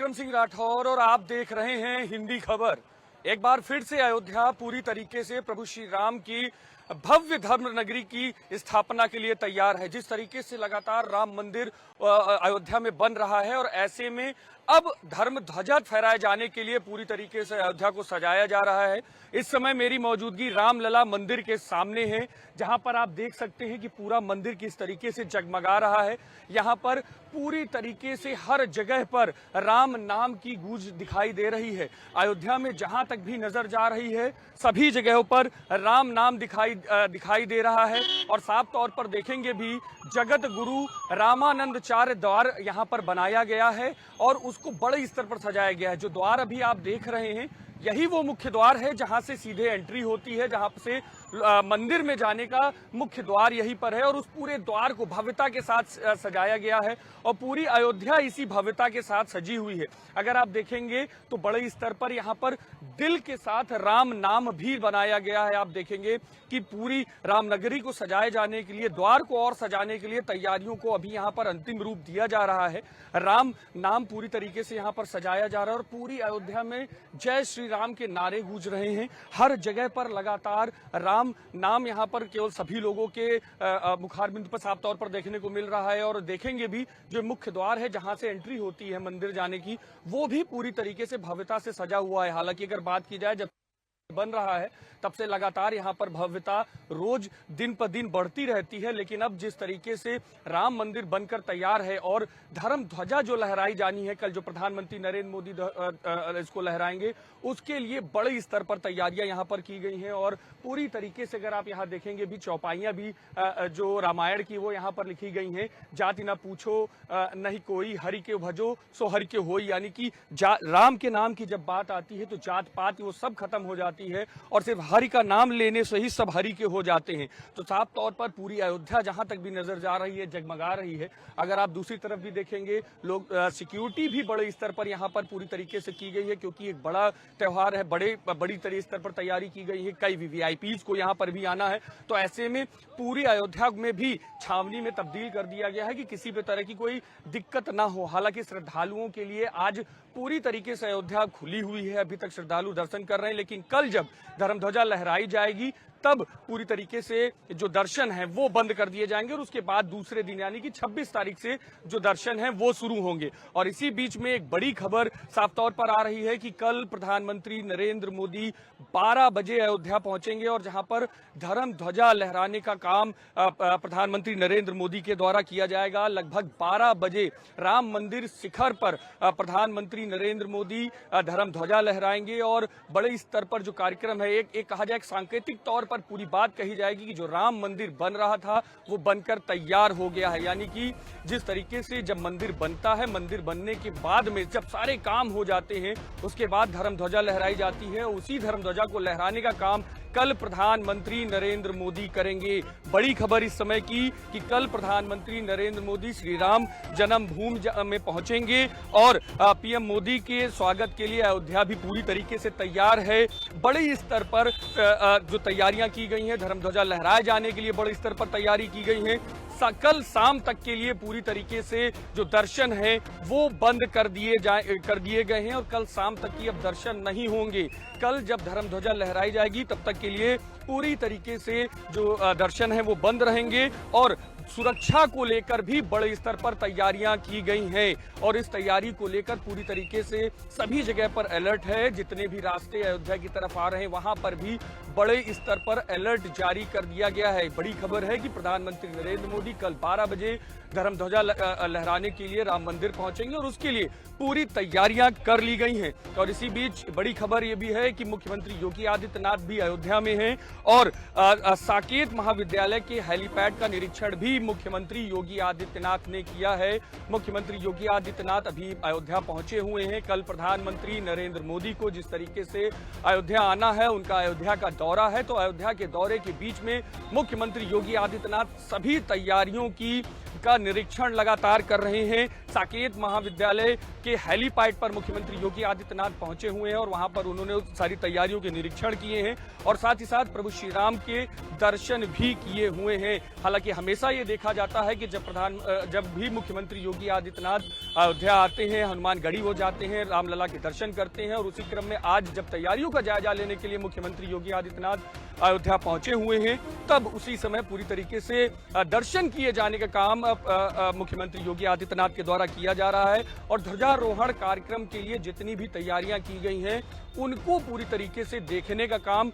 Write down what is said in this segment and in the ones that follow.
विक्रम सिंह राठौर और आप देख रहे हैं हिंदी खबर। एक बार फिर से अयोध्या पूरी तरीके से प्रभु श्री राम की भव्य धर्म नगरी की स्थापना के लिए तैयार है। जिस तरीके से लगातार राम मंदिर अयोध्या में बन रहा है और ऐसे में अब धर्म ध्वजा फहराए जाने के लिए पूरी तरीके से अयोध्या को सजाया जा रहा है। इस समय मेरी मौजूदगी रामलला मंदिर के सामने है, जहां पर आप देख सकते हैं कि पूरा मंदिर किस तरीके से जगमगा रहा है। यहां पर पूरी तरीके से हर जगह पर राम नाम की गूंज दिखाई दे रही है। अयोध्या में जहां तक भी नजर जा रही है सभी जगहों पर राम नाम दिखाई दे रहा है। और साफ तौर पर देखेंगे भी जगत गुरु रामानंदाचार्य द्वार यहां पर बनाया गया है और उसको बड़े स्तर पर सजाया गया है। जो द्वार अभी आप देख रहे हैं यही वो मुख्य द्वार है जहां से सीधे एंट्री होती है, जहां से मंदिर में जाने का मुख्य द्वार यहीं पर है। और उस पूरे द्वार को भव्यता के साथ सजाया गया है और पूरी अयोध्या इसी भव्यता के साथ सजी हुई है। अगर आप देखेंगे तो बड़े स्तर पर यहाँ पर दिल के साथ राम नाम भी बनाया गया है। आप देखेंगे कि पूरी रामनगरी को सजाए जाने के लिए, द्वार को और सजाने के लिए तैयारियों को अभी यहाँ पर अंतिम रूप दिया जा रहा है। राम नाम पूरी तरीके से यहाँ पर सजाया जा रहा है और पूरी अयोध्या में जय श्री राम के नारे गूंज रहे हैं। हर जगह पर लगातार राम नाम यहाँ पर केवल सभी लोगों के मुखारबिंद पर साफ तौर पर देखने को मिल रहा है। और देखेंगे भी जो मुख्य द्वार है जहां से एंट्री होती है मंदिर जाने की, वो भी पूरी तरीके से भव्यता से सजा हुआ है। हालांकि अगर बात की जाए जब बन रहा है तब से लगातार यहाँ पर भव्यता रोज दिन पर दिन बढ़ती रहती है, लेकिन अब जिस तरीके से राम मंदिर बनकर तैयार है और धर्म ध्वजा जो लहराई जानी है, कल जो प्रधानमंत्री नरेंद्र मोदी इसको लहराएंगे, उसके लिए बड़े स्तर पर तैयारियां यहाँ पर की गई हैं। और पूरी तरीके से अगर आप यहाँ देखेंगे भी चौपाइयां भी जो रामायण की वो यहाँ पर लिखी गई हैं। जाति न पूछो नहीं कोई, हरि के भजो सो हरि के होई, यानी कि राम के नाम की जब बात आती है तो जात पात वो सब खत्म हो जाती है और सिर्फ हरि का नाम लेने से ही सब हरि के हो जाते हैं। तो साफ तौर पर पूरी अयोध्या जहां तक भी नजर जा रही है जगमगा रही है। अगर आप दूसरी तरफ भी देखेंगे लोग सिक्योरिटी भी बड़े स्तर पर यहां पर पूरी तरीके से की गई है, क्योंकि एक बड़ा त्योहार है, बड़ी स्तर पर तैयारी की गई है। कई वीवीआईपीज को यहां पर भी आना है, तो ऐसे में पूरी अयोध्या में भी छावनी में तब्दील कर दिया गया है कि किसी भी तरह की कोई दिक्कत ना हो। हालांकि श्रद्धालुओं के लिए आज पूरी तरीके से अयोध्या खुली हुई है, अभी तक श्रद्धालु दर्शन कर रहे हैं, लेकिन कल जब धर्म ध्वजा लहराई जाएगी तब पूरी तरीके से जो दर्शन है वो बंद कर दिए जाएंगे और उसके बाद दूसरे दिन यानी कि 26 तारीख से जो दर्शन है वो शुरू होंगे। और इसी बीच में एक बड़ी खबर साफ तौर पर आ रही है कि कल प्रधानमंत्री नरेंद्र मोदी 12 बजे अयोध्या पहुंचेंगे और जहां पर धर्म ध्वजा लहराने का काम प्रधानमंत्री नरेंद्र मोदी के द्वारा किया जाएगा। लगभग 12 बजे राम मंदिर शिखर पर प्रधानमंत्री नरेंद्र मोदी धर्म ध्वजा लहराएंगे और बड़े स्तर पर जो कार्यक्रम है, एक कहा जाए सांकेतिक तौर पर पूरी बात कही जाएगी कि जो राम मंदिर बन रहा था वो बनकर तैयार हो गया है। यानी कि जिस तरीके से जब मंदिर बनता है, मंदिर बनने के बाद में जब सारे काम हो जाते हैं उसके बाद धर्म ध्वजा लहराई जाती है। उसी धर्म ध्वजा को लहराने का काम कल प्रधानमंत्री नरेंद्र मोदी करेंगे। बड़ी खबर इस समय की कि कल प्रधानमंत्री नरेंद्र मोदी श्री राम जन्मभूमि में पहुंचेंगे और पीएम मोदी के स्वागत के लिए अयोध्या भी पूरी तरीके से तैयार है। बड़े स्तर पर जो तैयारियां की गई हैं, धर्म ध्वजा लहराए जाने के लिए बड़े स्तर पर तैयारी की गई है। कल शाम तक के लिए पूरी तरीके से जो दर्शन है वो बंद कर दिए गए हैं और कल शाम तक की अब दर्शन नहीं होंगे। कल जब धर्म ध्वजा लहराई जाएगी तब तक के लिए पूरी तरीके से जो दर्शन है वो बंद रहेंगे और सुरक्षा को लेकर भी बड़े स्तर पर तैयारियां की गई हैं। और इस तैयारी को लेकर पूरी तरीके से सभी जगह पर अलर्ट है। जितने भी रास्ते अयोध्या की तरफ आ रहे हैं वहां पर भी बड़े स्तर पर अलर्ट जारी कर दिया गया है। बड़ी खबर है कि प्रधानमंत्री नरेंद्र मोदी कल 12 बजे धर्म ध्वजा लहराने के लिए राम मंदिर पहुंचेंगे और उसके लिए पूरी तैयारियां कर ली गई हैं। और इसी बीच बड़ी खबर यह भी है कि मुख्यमंत्री योगी आदित्यनाथ भी अयोध्या में हैं और साकेत महाविद्यालय के हेलीपैड का निरीक्षण भी मुख्यमंत्री योगी आदित्यनाथ ने किया है। मुख्यमंत्री योगी आदित्यनाथ अभी अयोध्या पहुंचे हुए हैं। कल प्रधानमंत्री नरेंद्र मोदी को जिस तरीके से अयोध्या आना है, उनका अयोध्या का दौरा है, तो अयोध्या के दौरे के बीच में मुख्यमंत्री योगी आदित्यनाथ सभी तैयारियों की इसका निरीक्षण लगातार कर रहे हैं। साकेत महाविद्यालय के हेलीपैड पर मुख्यमंत्री योगी आदित्यनाथ पहुंचे हुए हैं और वहां पर उन्होंने सारी तैयारियों के निरीक्षण किए हैं और साथ ही साथ प्रभु श्री राम के दर्शन भी किए हुए हैं। हालांकि हमेशा ये देखा जाता है कि जब भी मुख्यमंत्री योगी आदित्यनाथ अयोध्या आते हैं, हनुमानगढ़ी हो जाते हैं, रामलला के दर्शन करते हैं और उसी क्रम में आज जब तैयारियों का जायजा लेने के लिए मुख्यमंत्री योगी आदित्यनाथ अयोध्या पहुंचे हुए हैं, तब उसी समय पूरी तरीके से दर्शन किए जाने का काम मुख्यमंत्री योगी आदित्यनाथ के द्वारा किया जा रहा है और ध्वजारोहण कार्यक्रम के लिए जितनी भी तैयारियां की गई हैं उनको पूरी तरीके से देखने का काम,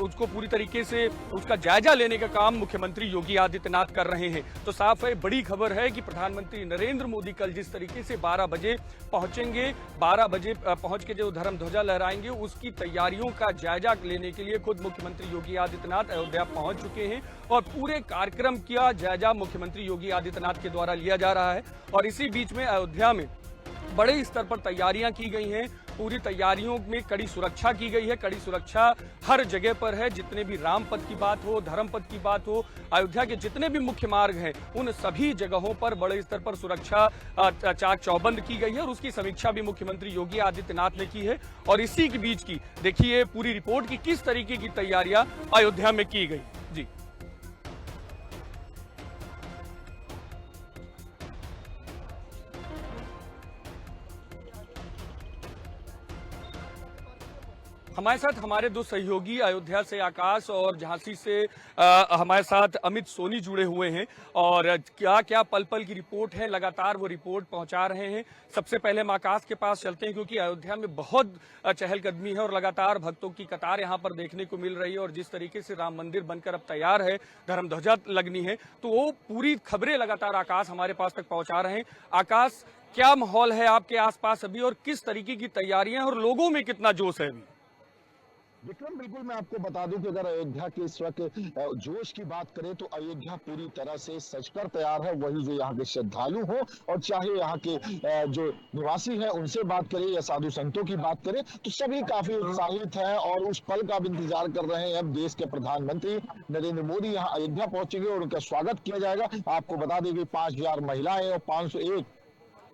उसको पूरी तरीके से उसका जायजा लेने का काम मुख्यमंत्री योगी आदित्यनाथ कर रहे हैं। तो साफ है, बड़ी खबर है कि प्रधानमंत्री नरेंद्र मोदी कल जिस तरीके से 12 बजे पहुंचेंगे, 12 बजे पहुंच के जो धर्म ध्वजा लहराएंगे, उसकी तैयारियों का जायजा लेने के लिए खुद मुख्यमंत्री योगी आदित्यनाथ अयोध्या पहुंच चुके हैं और पूरे कार्यक्रम का जायजा मुख्यमंत्री योगी आदित्यनाथ के द्वारा लिया जा रहा है। और इसी बीच में अयोध्या में बड़े स्तर पर तैयारियां की गई हैं। पूरी तैयारियों में कड़ी सुरक्षा की गई है। कड़ी सुरक्षा हर जगह पर है। जितने भी राम पथ की बात हो, धर्म पथ की बात हो, अयोध्या के जितने भी मुख्य मार्ग हैं, उन सभी जगहों पर बड़े स्तर पर सुरक्षा चाक चौबंद की गई है और उसकी समीक्षा भी मुख्यमंत्री योगी आदित्यनाथ ने की है। और इसी के बीच की देखिए पूरी रिपोर्ट की किस तरीके की तैयारियां अयोध्या में की गई। जी हमारे साथ हमारे दो सहयोगी अयोध्या से आकाश और झांसी से हमारे साथ अमित सोनी जुड़े हुए हैं और क्या क्या पल पल की रिपोर्ट है, लगातार वो रिपोर्ट पहुंचा रहे हैं। सबसे पहले हम आकाश के पास चलते हैं क्योंकि अयोध्या में बहुत चहलकदमी है और लगातार भक्तों की कतार यहां पर देखने को मिल रही है और जिस तरीके से राम मंदिर बनकर अब तैयार है, धर्म ध्वजा लगनी है, तो वो पूरी खबरें लगातार आकाश हमारे पास तक पहुंचा रहे हैं। आकाश, क्या माहौल है आपके आसपास अभी और किस तरीके की तैयारियां और लोगों में कितना जोश है अभी? विक्रम, बिल्कुल मैं आपको बता दूं कि अगर अयोध्या के इस वक्त जोश की बात करें तो अयोध्या पूरी तरह से सजकर तैयार है। वही जो यहाँ के श्रद्धालु हो और चाहे यहाँ के जो निवासी हैं उनसे बात करें या साधु संतों की बात करें तो सभी काफी उत्साहित हैं और उस पल का भी इंतजार कर रहे हैं। अब देश के प्रधानमंत्री नरेंद्र मोदी यहाँ अयोध्या पहुंचेंगे और उनका स्वागत किया जाएगा। आपको बता दें कि 5000 महिलाएं और 501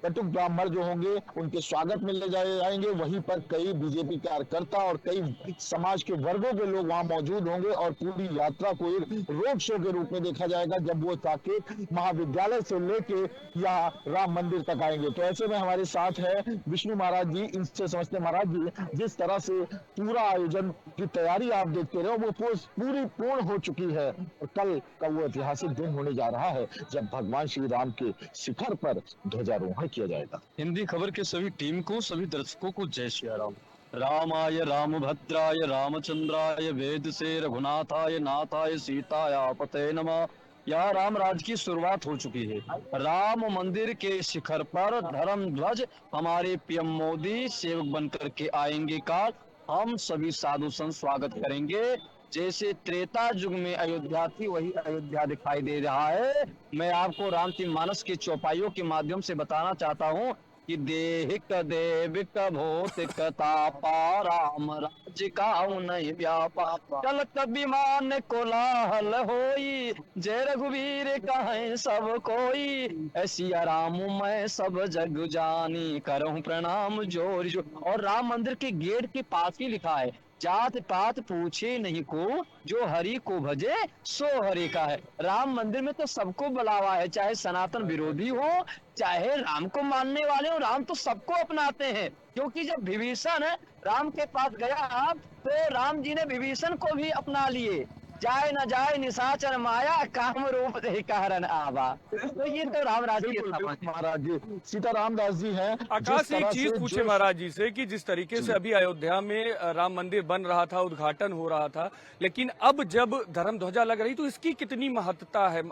कटुक ब्राह्मण जो होंगे उनके स्वागत में ले जाए जाएंगे। वहीं पर कई बीजेपी कार्यकर्ता और कई समाज के वर्गों के लोग वहां मौजूद होंगे और पूरी यात्रा को एक रोड शो के रूप में देखा जाएगा जब वो साकेत महाविद्यालय से लेके यहाँ राम मंदिर तक आएंगे। तो ऐसे में हमारे साथ है विष्णु महाराज जी। इनसे समझते महाराज जी, जिस तरह से पूरा आयोजन की तैयारी आप देखते रहे वो पूरी पूर्ण हो चुकी है और कल का वो ऐतिहासिक दिन होने जा रहा है जब भगवान श्री राम के शिखर पर ध्वजारोहण किया जाएगा। हिंदी खबर के सभी टीम को, सभी दर्शकों को जय श्री राम। रामाय रामभद्राय रामचंद्राय वेद से रघुनाथाय नाथाय सीताया पते नमः। यहाँ राम राज की शुरुआत हो चुकी है। राम मंदिर के शिखर पर धर्म ध्वज हमारे पीएम मोदी सेवक बनकर के आएंगे। काल हम सभी साधु संत स्वागत करेंगे। जैसे त्रेता युग में अयोध्या थी वही अयोध्या दिखाई दे रहा है। मैं आपको रामचरितमानस की चौपाइयों के माध्यम से बताना चाहता हूँ कि देहिक देविक भौतिक तापा राम राज्य का नहीं व्यापा। चलत विमान कोलाहल होई जय रघुवीर कहें सब कोई। ऐसिया राम मैं सब जग जानी करहूं प्रणाम जोर जोर। और राम मंदिर के गेट के पास ही लिखा है, जात पात पूछे नहीं को जो हरि को भजे सो हरि का है। राम मंदिर में तो सबको बुलावा है, चाहे सनातन विरोधी हो चाहे राम को मानने वाले हो। राम तो सबको अपनाते हैं क्योंकि जब विभीषण राम के पास गया तो राम जी ने विभीषण को भी अपना लिए। जाए न जाए निशाचर माया काम रूप दे कारण आवा। तो ये तो रामराज की महाराज जी सीताराम दास जी हैं। आकाश, एक चीज पूछे महाराज जी से कि जिस तरीके से अभी अयोध्या में राम मंदिर बन रहा था, उद्घाटन हो रहा था, लेकिन अब जब धर्म ध्वजा लग रही तो इसकी कितनी महत्ता है,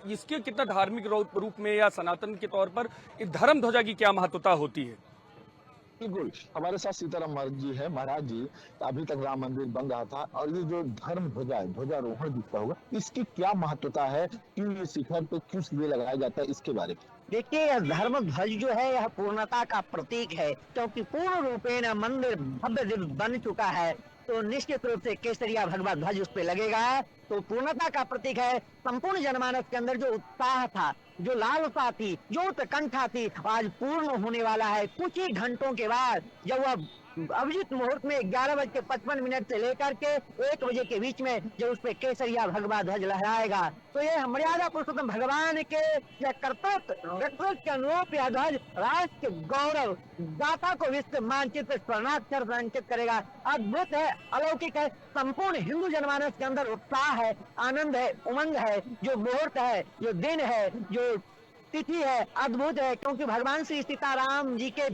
इसके कितना धार्मिक रूप में या सनातन के तौर पर इस धर्म ध्वजा की क्या महत्वता होती है? बिल्कुल, हमारे साथ सीताराम जी है। महाराज जी, अभी तक राम मंदिर बन रहा था और ये जो धर्म ध्वजा है, ध्वजारोहण दिखता होगा, इसकी क्या महत्वता है, क्यों ये शिखर पे क्यों ये लगाया जाता है, इसके बारे में? देखिए, यह धर्म ध्वज जो है यह पूर्णता का प्रतीक है, क्योंकि पूर्ण रूपेण मंदिर भव्य दिव्य बन चुका है, तो निश्चित रूप से केसरिया भगवा ध्वज उस पे लगेगा, तो पूर्णता का प्रतीक है। संपूर्ण जनमानस के अंदर जो उत्साह था, जो लालसा थी, जो उत्कंठा थी, आज पूर्ण होने वाला है। कुछ ही घंटों के बाद जब वह अभिजीत मुहूर्त में 11:55 से लेकर के 1 बजे के बीच में जो उस पे केसरिया भगवा ध्वज लहराएगा, तो ये मर्यादा पुरुषोत्तम भगवान के यह कर्तव्य के अनुरूप यह ध्वज राष्ट्र के गौरव गाथा को विश्व मानचित्र स्वर्णाक्षर संचित करेगा। अद्भुत है, अलौकिक है। संपूर्ण हिंदू जनमानस के अंदर उत्साह है, आनंद है, उमंग है। जो मुहूर्त है, जो दिन है, जो तिथि है, अद्भुत है, क्योंकि भगवान श्री सीताराम जी के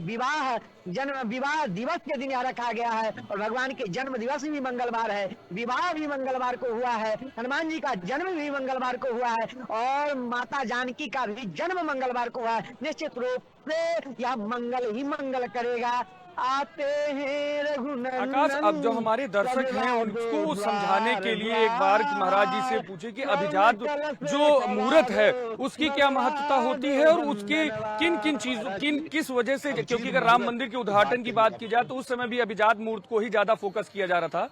जन्म विवाह दिवस के दिन यहाँ रखा गया है, और भगवान के जन्म दिवस भी मंगलवार है, विवाह भी मंगलवार को हुआ है, हनुमान जी का जन्म भी मंगलवार को हुआ है, और माता जानकी का भी जन्म मंगलवार को हुआ है। निश्चित रूप से यह मंगल ही मंगल करेगा। आते हैं रघुनंदन। आकाश, अब जो हमारे दर्शक हैं उनको समझाने के लिए एक बार महाराज जी से पूछे कि अभिजात जो मुहूर्त है उसकी क्या महत्वता होती है, और उसके किस वजह से, क्योंकि अगर राम मंदिर के उद्घाटन की बात की जाए तो उस समय भी अभिजात मुहूर्त को ही ज्यादा फोकस किया जा रहा था।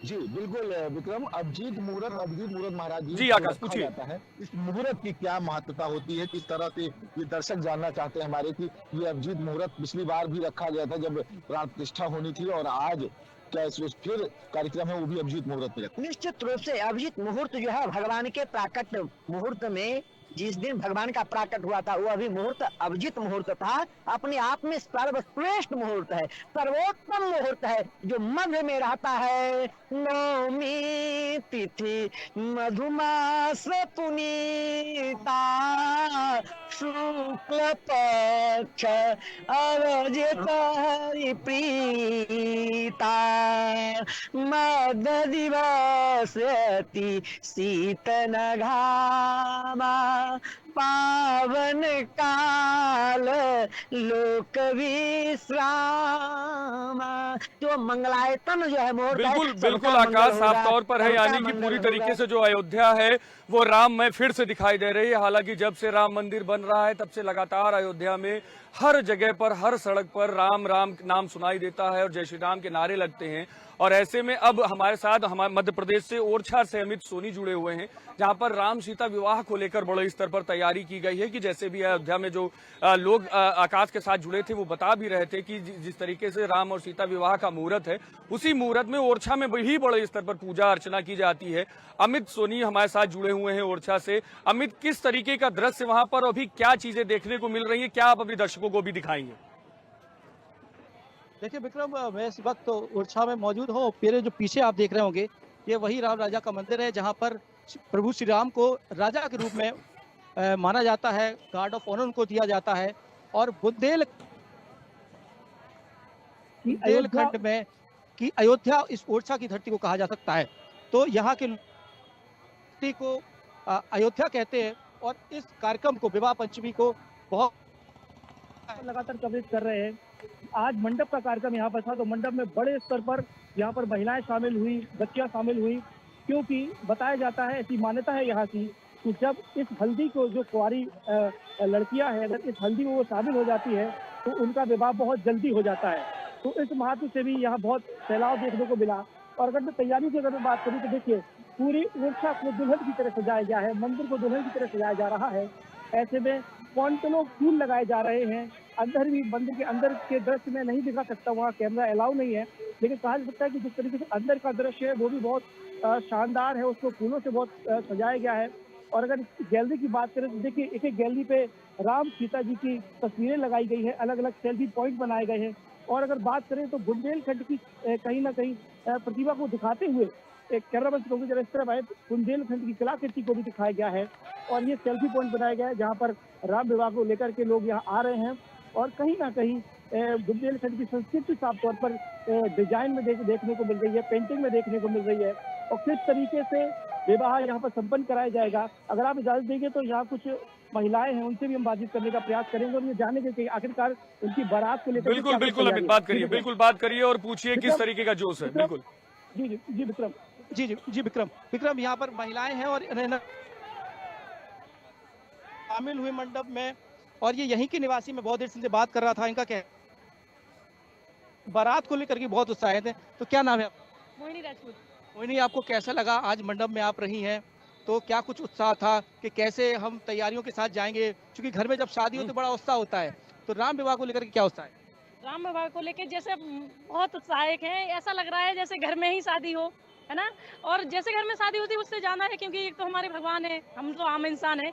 जी बिल्कुल विक्रम, अभिजीत मुहूर्त महाराज जी आकाश पूछिए। है इस मुहूर्त की क्या महत्वता होती है, किस तरह से ये दर्शक जानना चाहते हैं हमारे कि ये अभिजीत मुहूर्त पिछली बार भी रखा गया था जब प्राण प्रतिष्ठा होनी थी, और आज क्या इस फिर कार्यक्रम है वो भी अभिजीत मुहूर्त में रखा? निश्चित रूप से अभिजीत मुहूर्त जो है भगवान के प्राकट मुहूर्त में, जिस दिन भगवान का प्राकट हुआ था वो अभी मुहूर्त अभिजीत मुहूर्त था, अपने आप में सर्वश्रेष्ठ मुहूर्त है, सर्वोत्तम मुहूर्त है, जो मध्य में रहता है। नौमी तिथि मधुमास पुनीता, शुक्ल पक्ष अरजिता प्रीता, मद दिवस अति शीतन घामा, पावन काल लोक विश्राम। जो मंगलायतन जो है मुहूर्त है, बिल्कुल आकाश, साफ तौर पर है, यानी कि पूरी तरीके से जो अयोध्या है वो राममय फिर से दिखाई दे रही है। हालांकि जब से राम मंदिर बन रहा है तब से लगातार अयोध्या में हर जगह पर, हर सड़क पर राम राम नाम सुनाई देता है और जय श्री राम के नारे लगते हैं। और ऐसे में अब हमारे साथ हमारे मध्य प्रदेश से ओरछा से अमित सोनी जुड़े हुए हैं, जहां पर राम सीता विवाह को लेकर बड़े स्तर पर तैयारी की गई है। कि जैसे भी अयोध्या में जो लोग आकाश के साथ जुड़े थे वो बता भी रहे थे कि जिस तरीके से राम और सीता विवाह का मुहूर्त है, उसी मुहूर्त में ओरछा में भी बड़े स्तर पर पूजा अर्चना की जाती है। अमित सोनी हमारे साथ जुड़े हुए हैं ओरछा से। अमित, किस तरीके का दृश्य वहां पर अभी क्या चीजें देखने को मिल रही है, क्या आप अपने दर्शकों को भी दिखाएंगे? देखिए विक्रम, मैं इस वक्त ओरछा में मौजूद हूँ। मेरे जो पीछे आप देख रहे होंगे ये वही राम राजा का मंदिर है, जहाँ पर प्रभु श्री राम को राजा के रूप में माना जाता है, गार्ड ऑफ ऑनर उनको दिया जाता है। और बुंदेलखंड में कि अयोध्या इस ओरछा की धरती को कहा जा सकता है, तो यहाँ के धरती को अयोध्या कहते हैं। और इस कार्यक्रम को, विवाह पंचमी को, बहुत लगातार कवरेज कर रहे हैं। आज मंडप का कार्यक्रम यहाँ पर था, तो मंडप में बड़े स्तर पर यहाँ पर महिलाएं शामिल हुई, बच्चियां शामिल हुई, क्योंकि बताया जाता है, ऐसी मान्यता है यहाँ की कि जब इस हल्दी को, जो कुंवारी लड़कियां हैं, अगर इस हल्दी में वो शामिल हो जाती है तो उनका विवाह बहुत जल्दी हो जाता है। तो इस महत्व से भी यहाँ बहुत फैलाव देखने को मिला। और अगर मैं तैयारी की अगर मैं बात करूँ तो देखिए, पूरी ओरछा को दुल्हन की तरह सजाया गया है, मंदिर को दुल्हन की तरह सजाया जा रहा है। ऐसे में कौंतलों फूल लगाए जा रहे हैं। अंदर भी, मंदिर के अंदर के दृश्य में नहीं दिखा सकता, वहाँ कैमरा अलाउ नहीं है, लेकिन कहा जा सकता है कि जिस तरीके से अंदर का दृश्य है वो भी बहुत शानदार है, उसको फूलों से बहुत सजाया गया है। और अगर गैलरी की बात करें तो देखिए, एक एक गैलरी पे राम सीता जी की तस्वीरें लगाई गई है, अलग अलग सेल्फी पॉइंट बनाए गए हैं। और अगर बात करें तो बुंदेलखंड की कहीं ना कहीं प्रतिभा को दिखाते हुए एक कैमरा पर्सन को जरा इस तरफ आए, बुंदेलखंड की कलाकृति को भी दिखाया गया है। और ये सेल्फी पॉइंट बनाया गया है जहाँ पर राम विवाह को लेकर के लोग यहाँ आ रहे हैं। और कहीं ना कहीं बुंदेलखंड की संस्कृति साफ तौर पर डिजाइन में देखने को मिल रही है, पेंटिंग में देखने को मिल रही है। और किस तरीके से विवाह यहाँ पर संपन्न कराया जाएगा, अगर आप इजाजत देंगे तो यहाँ कुछ महिलाएं हैं, उनसे भी हम बातचीत करने का प्रयास करेंगे और ये जानेंगे कि आखिरकार उनकी बारात को लेकर बिल्कुल अमित बात करिए, बिल्कुल बात करिए और पूछिए किस तरीके का जोश है। बिल्कुल जी विक्रम, जी विक्रम, यहाँ पर महिलाएं हैं और शामिल हुए मंडप में, और ये यहीं के निवासी, मैं बहुत देर से बात कर रहा था, इनका क्या बारात को लेकर के बहुत उत्साहित है। तो क्या नाम है आपका? मोहिनी राजपूत। मोहिनी, आपको कैसा लगा आज मंडप में आप रही हैं, तो क्या कुछ उत्साह था कि कैसे हम तैयारियों के साथ जाएंगे, क्योंकि घर में जब शादी हो तो बड़ा उत्साह होता है, तो राम विवाह को लेकर के क्या उत्साह है? राम विवाह को लेके जैसे बहुत उत्साहित हैं, ऐसा लग रहा है जैसे घर में ही शादी हो, है ना। और जैसे घर में शादी होती है उससे ज्यादा है, क्योंकि एक तो हमारे भगवान है, हम तो आम इंसान है।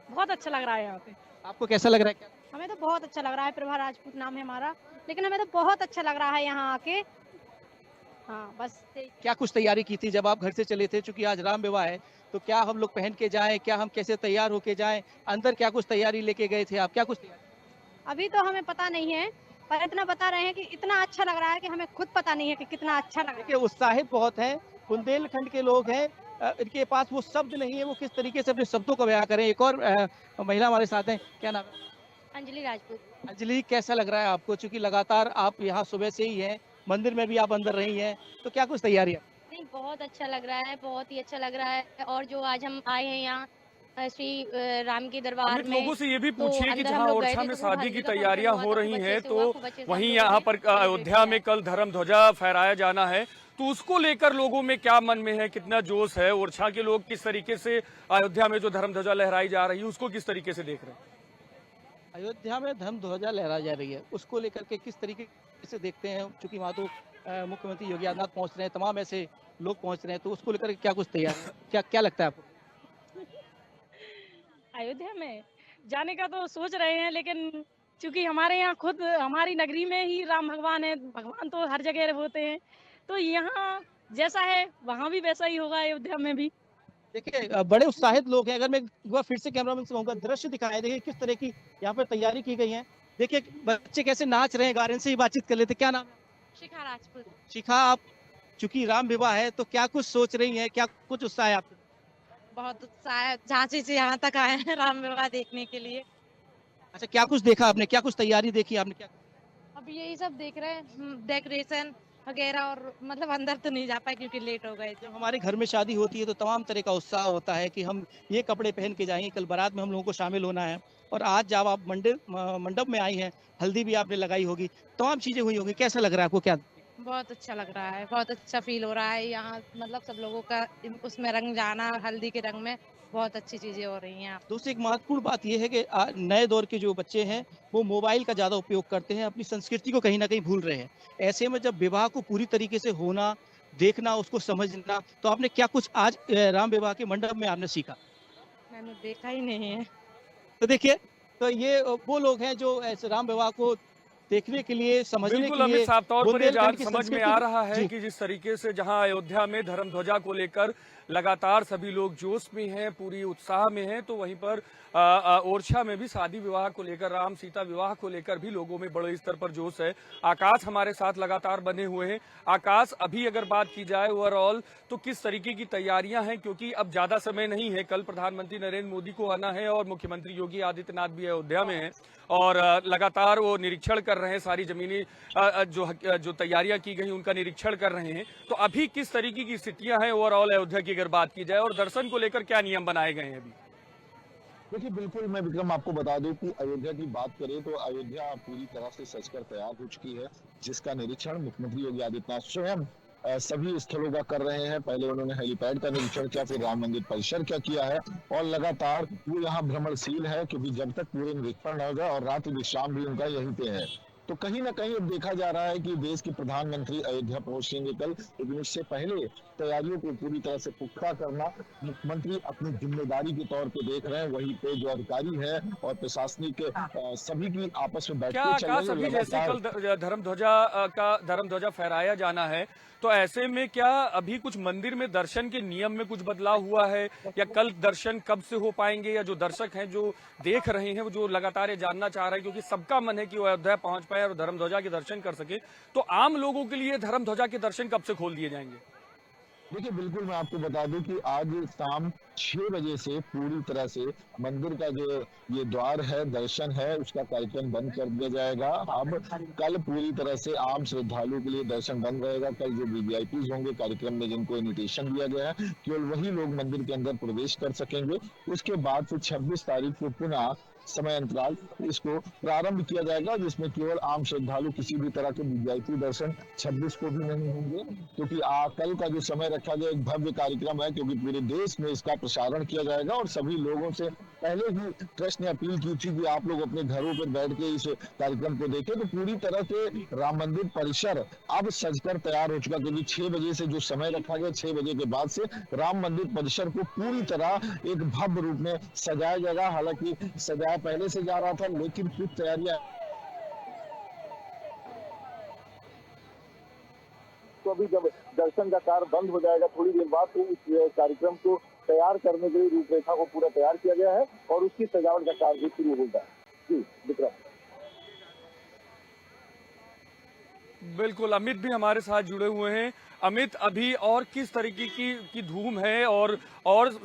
बहुत अच्छा लग रहा है यहाँ पे। आपको कैसा लग रहा है? हमें तो बहुत अच्छा लग रहा है। प्रभा राजपूत नाम है हमारा, लेकिन हमें तो बहुत अच्छा लग रहा है यहाँ आके। हाँ, बस क्या कुछ तैयारी की थी जब आप घर से चले थे, चूंकि आज राम विवाह है, तो क्या हम लोग पहन के जाएं, क्या हम कैसे तैयार होके जाएं, अंदर क्या कुछ तैयारी लेके गए थे आप, क्या कुछ तैयारी? अभी तो हमें पता नहीं है, पर इतना बता रहे हैं कि इतना अच्छा लग रहा है कि हमें खुद पता नहीं है कि कितना अच्छा लग रहा देखिए, उत्साहित बहुत हैं, बुंदेलखंड के लोग हैं, इनके पास वो शब्द नहीं है, वो किस तरीके से अपने शब्दों को बयां करें। एक और महिला हमारे साथ हैं, क्या नाम है? है। अंजलि राजपूत। अंजलि, कैसा लग रहा है आपको, चूंकि लगातार आप यहाँ सुबह से ही हैं, मंदिर में भी आप अंदर रही हैं, तो क्या कुछ तैयारी है? नहीं, बहुत अच्छा लग रहा है, बहुत ही अच्छा लग रहा है। और जो आज हम आए हैं यहाँ श्री राम के दरबार अमित, में, लोगों से ये भी तो पूछिए कि अंदर जहां हम लोग गए ओरछा थे, में तो वो शादी हल्दी की का तैयारियां फंक्शन हो हुआ था, रही तो हैं, बच्चे से हुआ, तो खूब अच्छे से वहीं हम यहाँ लोगों पर ने सेलिब्रेट अयोध्या में किया। कल धर्म ध्वजा फहराया जाना है, तो उसको लेकर लोगों में क्या मन में है, कितना जोश है? ओरछा के लोग किस तरीके से अयोध्या में जो धर्म ध्वजा लहराई जा रही है उसको किस तरीके से देख रहे हैं? अयोध्या में धर्म ध्वजा लहराई जा रही है, उसको लेकर के किस तरीके से देखते हैं, चूंकि वहाँ तो मुख्यमंत्री योगी आदित्यनाथ पहुंच रहे हैं, तमाम ऐसे लोग पहुंच रहे हैं, तो उसको लेकर के क्या कुछ तैयार है, क्या क्या लगता है आपको? अयोध्या में जाने का तो सोच रहे हैं, लेकिन चूंकि हमारे यहाँ खुद हमारी नगरी में ही राम भगवान है, भगवान तो हर जगह होते हैं, तो यहाँ जैसा है वहाँ भी वैसा ही होगा, अयोध्या में भी। देखिए, बड़े उत्साहित लोग हैं। अगर मैं एक बार फिर से कैमरामैन से कहूँगा, दृश्य दिखाएं, देखिए किस तरह की यहाँ पर तैयारी की गई है। देखिए बच्चे कैसे नाच रहे हैं, गा रहे हैं। इनसे ही बातचीत कर लेते हैं। क्या नाम है? शिखा राजपूत। शिखा, आप चूंकि राम विवाह है तो क्या कुछ सोच रही हैं, क्या कुछ उत्साह है आपको? बहुत उत्साह है, झांसी से यहाँ तक आए हैं राम विवाह देखने के लिए। अच्छा, क्या कुछ देखा आपने, क्या कुछ तैयारी देखी आपने, क्या? अब यही सब देख रहे हैं, डेकोरेशन वगैरह, और मतलब अंदर तो नहीं जा पाए क्योंकि लेट हो गए थे। जब हमारे घर में शादी होती है तो तमाम तरह का उत्साह होता है कि हम ये कपड़े पहन के जाएंगे, कल बारात में हम लोगों को शामिल होना है, और आज जब आप मंडप में आई हैं, हल्दी भी आपने लगाई होगी, तमाम चीजें हुई होगी, कैसा लग रहा है आपको, क्या? बहुत अच्छा लग रहा है, बहुत अच्छा फील हो रहा है यहाँ, मतलब सब लोगों का उसमें रंग जाना, हल्दी के रंग में बहुत अच्छी चीजें हो रही हैं। दोस्तों, एक महत्वपूर्ण बात यह है कि नए दौर के जो बच्चे हैं वो मोबाइल का ज़्यादा उपयोग करते हैं, अपनी संस्कृति को कहीं ना कहीं भूल रहे हैं। ऐसे में जब विवाह को पूरी तरीके से होना, देखना, उसको समझना, तो आपने क्या कुछ आज राम विवाह के मंडप में आपने सीखा? मैंने देखा ही नहीं है। तो देखिए, तो ये वो लोग हैं जो ऐसे राम विवाह को देखने के लिए, समझने बिल्कुल के लिए, अमित, साफ तौर पर ये बुंदेलखंड की समझ में संस्कृति आ रहा है जी। कि जिस तरीके से जहां अयोध्या में धर्म ध्वजा को लेकर लगातार सभी लोग जोश में हैं, पूरी उत्साह में हैं, तो वहीं पर ओरछा में भी शादी विवाह को लेकर, राम सीता विवाह को लेकर भी लोगों में बड़े स्तर पर जोश है। आकाश हमारे साथ लगातार बने हुए हैं। आकाश, अभी अगर बात की जाए ओवरऑल तो किस तरीके की तैयारियां हैं, क्योंकि अब ज्यादा समय नहीं है, कल प्रधानमंत्री नरेंद्र मोदी को आना है और मुख्यमंत्री योगी आदित्यनाथ भी अयोध्या में हैं और लगातार वो निरीक्षण कर रहे हैं, सारी जमीनी जो तैयारियां की गई उनका निरीक्षण कर रहे हैं। तो अभी किस तरीके की स्थितियां हैं ओवरऑल अयोध्या की अगर बात की जाए, और दर्शन को लेकर क्या नियम बनाए गए हैं अभी? देखिए, बिल्कुल मैं विक्रम आपको बता दूं कि अयोध्या की बात करें तो अयोध्या पूरी तरह से सजकर तैयार हो चुकी है, जिसका निरीक्षण मुख्यमंत्री योगी आदित्यनाथ स्वयं सभी स्थलों का कर रहे हैं। पहले उन्होंने हेलीपैड का निरीक्षण किया, फिर राम मंदिर परिसर का किया है, और लगातार वो यहाँ भ्रमणशील है, क्योंकि जब तक पूरे निरीक्षण न हो जाए, और रात्रि विश्राम भी उनका यहीं पे है। तो कहीं ना कहीं अब देखा जा रहा है कि देश के प्रधानमंत्री अयोध्या पहुंचेंगे कल, लेकिन उससे पहले तैयारियों को पूरी तरह से पुख्ता करना मुख्यमंत्री अपनी जिम्मेदारी के तौर पे देख रहे हैं। वहीं पे जो अधिकारी है और प्रशासनिक सभी की आपस में क्या बैठकें चल आकाश, रही अभी है जैसे लगातार। कल धर्म ध्वजा फहराया जाना है, तो ऐसे में क्या अभी कुछ मंदिर में दर्शन के नियम में कुछ बदलाव हुआ है, या कल दर्शन कब से हो पाएंगे, या जो दर्शक हैं जो देख रहे हैं वो जो लगातार ये जानना चाह रहे हैं, क्योंकि सबका मन है कि वो अयोध्या पहुंच पाए और धर्म ध्वजा के दर्शन कर सके, तो आम लोगों के लिए धर्म ध्वजा के दर्शन कब से खोल दिए जाएंगे? देखिए बिल्कुल मैं आपको बता दूं कि आज शाम 6 बजे से पूरी तरह से मंदिर का जो ये द्वार है, दर्शन है, उसका कार्यक्रम बंद कर दिया जाएगा। अब कल पूरी तरह से आम श्रद्धालुओं के लिए दर्शन बंद रहेगा। कल जो वीवीआईपी होंगे कार्यक्रम में, जिनको इन्विटेशन दिया गया है, केवल वही लोग मंदिर के अंदर प्रवेश कर सकेंगे। उसके बाद से 26 तारीख को पुनः समय अंतराल इसको प्रारंभ किया जाएगा, जिसमें केवल आम श्रद्धालु किसी भी तरह के वीवीआईपी दर्शन 26 को भी नहीं होंगे, क्योंकि कल का जो समय रखा गया एक भव्य कार्यक्रम है, क्योंकि पूरे देश में इसका प्रसारण किया जाएगा। और सभी लोगों से पहले ही ट्रस्ट ने अपील की थी कि आप लोग अपने घरों पर बैठ के इस कार्यक्रम को देखें। तो पूरी तरह से राम मंदिर परिसर अब सजकर तैयार हो चुका, क्योंकि 6 बजे से जो समय रखा गया, 6 बजे के बाद से राम मंदिर परिसर को पूरी तरह एक भव्य रूप में सजाया जाएगा। हालांकि सजाया पहले से जा रहा था, लेकिन कुछ तैयारियां तो अभी जब दर्शन का कार्य बंद हो जाएगा थोड़ी देर बाद, तो उस कार्यक्रम को तैयार करने के लिए रूपरेखा को पूरा तैयार किया गया है और उसकी सजावट का कार्य भी शुरू होगा। जी विक्रम। बिल्कुल, अमित भी हमारे साथ जुड़े हुए हैं। अमित, अभी और किस तरीके की धूम है और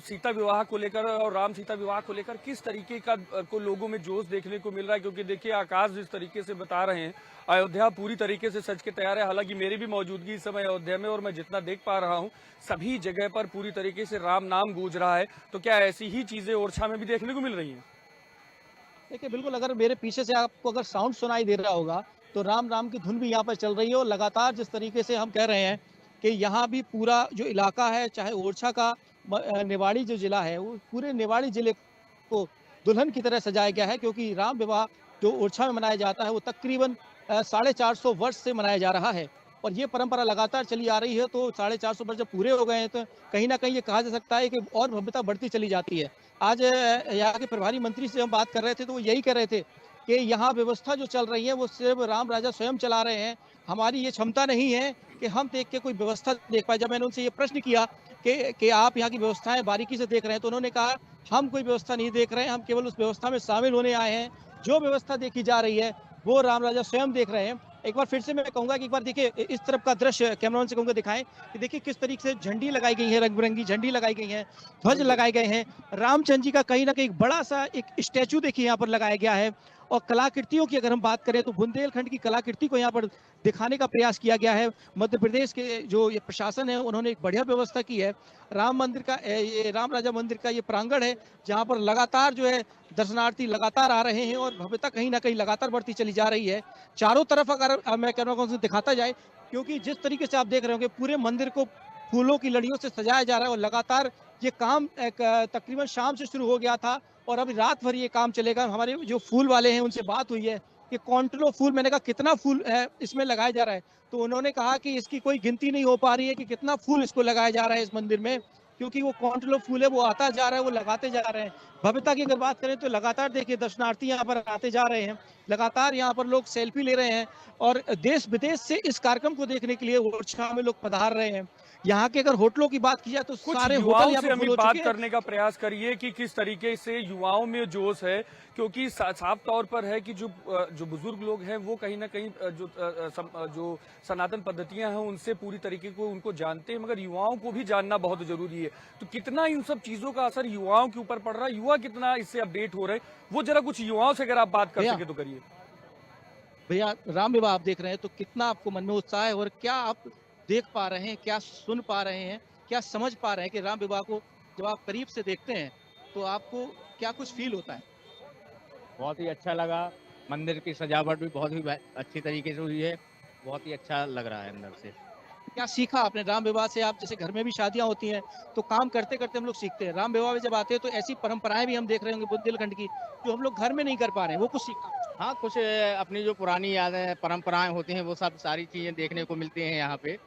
सीता विवाह को लेकर और राम सीता विवाह को लेकर किस तरीके का को लोगों में जोश देखने को मिल रहा है? क्योंकि देखिए आकाश जिस तरीके से बता रहे हैं, अयोध्या पूरी तरीके से सज के तैयार है। हालांकि मेरी भी मौजूदगी इस समय अयोध्या में, और मैं जितना देख पा रहा हूँ सभी जगह पर पूरी तरीके से राम नाम गूंज रहा है। तो क्या ऐसी ही चीजें ओरछा में भी देखने को मिल रही है? देखिए बिल्कुल, अगर मेरे पीछे से आपको अगर साउंड सुनाई दे रहा होगा तो राम राम की धुन भी यहाँ पर चल रही है। और लगातार जिस तरीके से हम कह रहे हैं कि यहाँ भी पूरा जो इलाका है, चाहे ओरछा का निवाड़ी जो जिला है, वो पूरे निवाड़ी जिले को दुल्हन की तरह सजाया गया है। क्योंकि राम विवाह जो ओरछा में मनाया जाता है वो तकरीबन 450 वर्ष से मनाया जा रहा है, और ये परंपरा लगातार चली आ रही है। तो 450 वर्ष जब पूरे हो गए हैं तो कहीं ना कहीं ये कहा जा सकता है कि और भव्यता बढ़ती चली जाती है। आज यहाँ के प्रभारी मंत्री से हम बात कर रहे थे तो वो यही कह रहे थे कि यहाँ व्यवस्था जो चल रही है वो सिर्फ राम राजा स्वयं चला रहे हैं। हमारी ये क्षमता नहीं है कि हम देख के कोई व्यवस्था देख पाए। जब मैंने उनसे ये प्रश्न किया कि आप यहाँ की व्यवस्थाएं बारीकी से देख रहे हैं, तो उन्होंने कहा हम कोई व्यवस्था नहीं देख रहे हैं, हम केवल उस व्यवस्था में शामिल होने आए हैं। जो व्यवस्था देखी जा रही है वो राम राजा स्वयं देख रहे हैं। एक बार फिर से मैं कहूंगा कि एक बार देखिए इस तरफ का दृश्य कैमरामैन से कहूंगा दिखाएं कि देखिए किस तरीके से झंडी लगाई गई है, रंग बिरंगी झंडी लगाई गई है, ध्वज लगाए गए हैं। रामचंद्र जी का कहीं ना कहीं बड़ा सा एक स्टैचू देखिए यहाँ पर लगाया गया है। और कलाकृतियों की अगर हम बात करें तो बुंदेलखंड की कलाकृति को यहाँ पर दिखाने का प्रयास किया गया है। मध्य प्रदेश के जो ये प्रशासन है उन्होंने एक बढ़िया व्यवस्था की है। राम मंदिर का ये राम राजा मंदिर का ये प्रांगण है जहाँ पर लगातार जो है दर्शनार्थी लगातार आ रहे हैं और भव्यता कहीं ना कहीं लगातार बढ़ती चली जा रही है। चारों तरफ अगर मैं कह रहा हूँ दिखाता जाए, क्योंकि जिस तरीके से आप देख रहे होंगे पूरे मंदिर को फूलों की लड़ियों से सजाया जा रहा है और लगातार ये काम तकरीबन शाम से शुरू हो गया था और अभी रात भर ये काम चलेगा। हमारे जो फूल वाले हैं उनसे बात हुई है कि क्वांटलों फूल, मैंने कहा कितना फूल है इसमें लगाया जा रहा है, तो उन्होंने कहा कि इसकी कोई गिनती नहीं हो पा रही है कि कितना फूल इसको लगाया जा रहा है इस मंदिर में, क्योंकि वो क्वांटलों फूल है वो आता जा रहा है, वो लगाते जा रहे हैं। भव्यता की अगर बात करें तो लगातार देखिए दर्शनार्थी यहाँ पर आते जा रहे हैं, लगातार यहाँ पर लोग सेल्फी ले रहे हैं और देश विदेश से इस कार्यक्रम को देखने के लिए ओरछा में लोग पधार रहे हैं। यहाँ के अगर होटलों की बात की जाए तो कुछ सारे होटल युवाओं यहाँ से पर हमें फुल हो बात चुके हैं। करने का प्रयास करिए कि किस तरीके से युवाओं में जोश है, क्योंकि साफ तौर पर है कि जो बुजुर्ग लोग हैं वो कहीं ना कहीं जो सनातन पद्धतियां हैं उनसे पूरी तरीके को उनको जानते हैं, मगर युवाओं को भी जानना बहुत जरूरी है। तो कितना इन सब चीजों का असर युवाओं के ऊपर पड़ रहा है, युवा कितना इससे अपडेट हो रहे हैं, वो जरा कुछ युवाओं से अगर आप बात कर सके तो करिए। भैया राम विवाह आप देख रहे हैं तो कितना आपको मन में उत्साह है और क्या आप देख पा रहे हैं, क्या सुन पा रहे हैं, क्या समझ पा रहे हैं कि राम विवाह को जब आप करीब से देखते हैं तो आपको क्या कुछ फील होता है? बहुत ही अच्छा लगा। मंदिर की सजावट भी बहुत ही अच्छी तरीके से हुई है, बहुत ही अच्छा लग रहा है अंदर से। क्या सीखा आपने राम विवाह से? आप जैसे घर में भी शादियां होती हैं तो काम करते करते हम लोग सीखते हैं, राम विवाह में जब आते हैं तो ऐसी परंपराएं भी हम देख रहे होंगे बुंदेलखंड की जो हम लोग घर में नहीं कर पा रहे हैं, वो कुछ सीखा? हाँ, कुछ अपनी जो पुरानी यादें परंपराएं होती हैं वो सब सारी चीज़ें देखने को मिलती हैं यहाँ पे,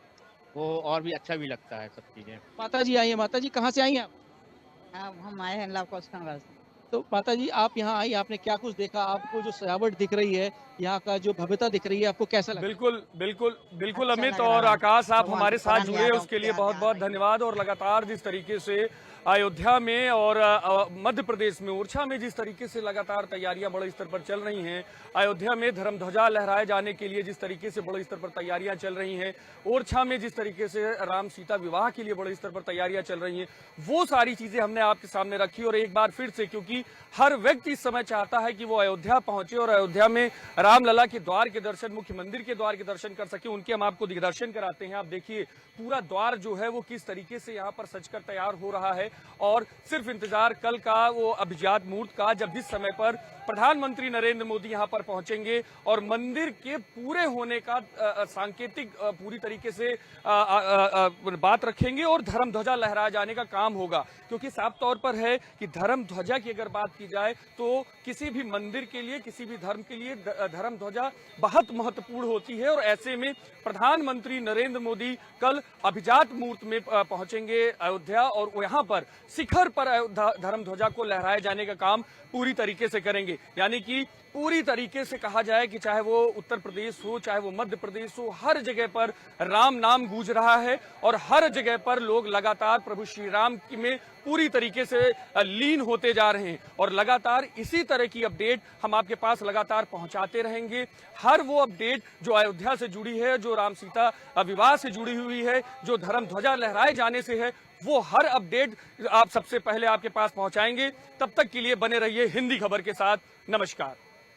वो और भी अच्छा भी लगता है सब चीज़ें। माता जी आई है, माता जी कहाँ से आई हैं आप? हम आए हैं लवकुश नगर से। तो माता जी आप यहाँ आई, आपने क्या कुछ देखा? आपको जो सजावट दिख रही है, यहाँ का जो भव्यता दिख रही है, आपको कैसा लगा? बिल्कुल बिल्कुल बिल्कुल अच्छा अमित लग रहा और है। आकाश, आप भगवान हमारे की साथ पुरानी जुड़े यादों उसके को लिए याद बहुत आ बहुत रही है। धन्यवाद। और लगातार जिस तरीके से अयोध्या में और मध्य प्रदेश में ओरछा में जिस तरीके से लगातार तैयारियां बड़े स्तर पर चल रही हैं, अयोध्या में धर्म ध्वजा लहराए जाने के लिए जिस तरीके से बड़े स्तर पर तैयारियां चल रही हैं, ओरछा में जिस तरीके से राम सीता विवाह के लिए बड़े स्तर पर तैयारियां चल रही हैं, वो सारी चीजें हमने आपके सामने रखी। और एक बार फिर से, क्योंकि हर व्यक्ति इस समय चाहता है कि वो अयोध्या पहुंचे और अयोध्या में रामलला के द्वार के दर्शन, मुख्य मंदिर के द्वार के दर्शन कर सके, उनके हम आपको दिग्दर्शन कराते हैं। आप देखिए पूरा द्वार जो है वो किस तरीके से यहाँ पर सजकर तैयार हो रहा है और सिर्फ इंतजार कल का वो अभिजात मुहूर्त का, जब जिस समय पर प्रधानमंत्री नरेंद्र मोदी यहाँ पर पहुंचेंगे और मंदिर के पूरे होने का सांकेतिक पूरी तरीके से बात रखेंगे और धर्म ध्वजा लहराए जाने का काम होगा। क्योंकि साफ तौर पर है कि धर्म ध्वजा की अगर बात की जाए तो किसी भी मंदिर के लिए, किसी भी धर्म के लिए धर्म ध्वजा बहुत महत्वपूर्ण होती है। और ऐसे में प्रधानमंत्री नरेंद्र मोदी कल अभिजात मुहूर्त में पहुंचेंगे अयोध्या और यहाँ पर शिखर पर धर्म ध्वजा को लहराए जाने का काम पूरी तरीके से करेंगे। यानी कि पूरी तरीके से कहा जाए कि चाहे वो उत्तर प्रदेश हो, चाहे वो मध्य प्रदेश हो, हर जगह पर राम नाम गूंज रहा है और हर जगह पर लोग लगातार प्रभु श्री राम में पूरी तरीके से लीन होते जा रहे हैं। और लगातार इसी तरह की अपडेट हम आपके पास लगातार पहुंचाते रहेंगे। हर वो अपडेट जो अयोध्या से जुड़ी है, जो राम सीता विवाह से जुड़ी हुई है, जो धर्म ध्वजा लहराए जाने से है, वो हर अपडेट आप सबसे पहले आपके पास पहुंचाएंगे। तब तक के लिए बने रहिए हिंदी खबर के साथ। नमस्कार।